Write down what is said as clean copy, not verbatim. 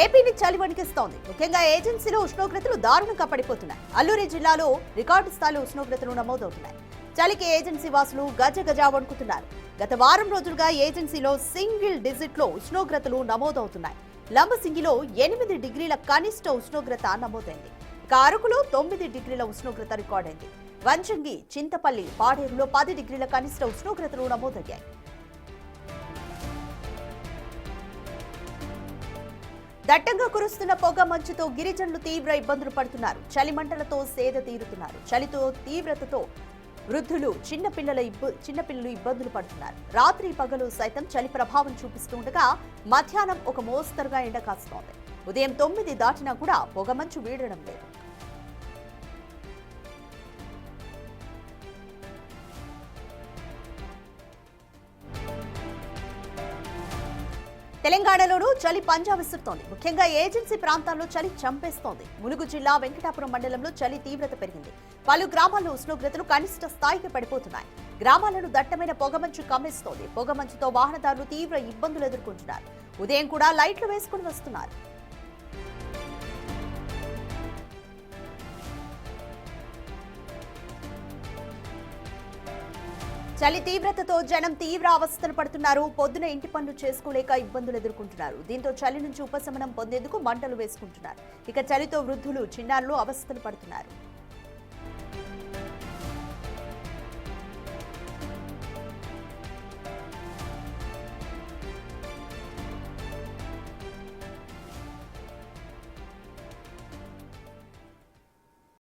ఏపీని చలి వణికిస్తోంది. ముఖ్యంగా ఏజెన్సీలో ఉష్ణోగ్రతలు దారుణంగా పడిపోతున్నాయి. అల్లూరి జిల్లాలో రికార్డు స్థాయిలో ఉష్ణోగ్రతలు నమోదవుతున్నాయి. చలికి ఏజెన్సీ వాసులు గజ వణుకుతున్నారు. గత వారం రోజులుగా ఏజెన్సీలో సింగిల్ డిజిట్ లో ఉష్ణోగ్రతలు నమోదవుతున్నాయి. లంబసింగిలో 8 డిగ్రీల కనిష్ట ఉష్ణోగ్రత నమోదైంది. ఇక అరకులో 9 డిగ్రీల ఉష్ణోగ్రత రికార్డైంది. వంచంగి, చింతపల్లి, పాడేరులో 10 డిగ్రీల కనిష్ట ఉష్ణోగ్రతలు నమోదయ్యాయి. దట్టంగా కురుస్తున్న పొగ మంచుతో గిరిజనులు తీవ్ర ఇబ్బందులు పడుతున్నారు. చలి మంటలతో సేద తీరుతున్నారు. చలితో తీవ్రతతో వృద్ధులు, చిన్నపిల్లలు ఇబ్బందులు పడుతున్నారు. రాత్రి పగలు సైతం చలి ప్రభావం చూపిస్తుండగా మధ్యాహ్నం ఒక మోస్తరుగా ఎండ కాస్తోంది. ఉదయం 9 దాటినా కూడా పొగమంచు వీడడం లేదు. తెలంగాణలోనూ చలి పంజా విసురుతోంది. ముఖ్యంగా ఏజెన్సీ ప్రాంతాల్లో చలి చంపేస్తోంది. ములుగు జిల్లా వెంకటాపురం మండలంలో చలి తీవ్రత పెరిగింది. పలు గ్రామాల్లో ఉష్ణోగ్రతలు కనిష్ట స్థాయికి పడిపోతున్నాయి. గ్రామాలను దట్టమైన పొగమంచు కమ్మేస్తోంది. పొగమంచుతో వాహనదారులు తీవ్ర ఇబ్బందులు ఎదుర్కొంటున్నారు. ఉదయం కూడా లైట్లు వేసుకుని వస్తున్నారు. చలి తీవ్రతతో జనం తీవ్ర అవస్థలు పడుతున్నారు. పొద్దున ఇంటి పనులు చేసుకోలేక ఇబ్బందులు ఎదుర్కొంటున్నారు. దీంతో చలి నుంచి ఉపశమనం పొందేందుకు మంటలు వేసుకుంటున్నారు. ఇక చలితో వృద్ధులు, చిన్నారులు అవస్థలు పడుతున్నారు.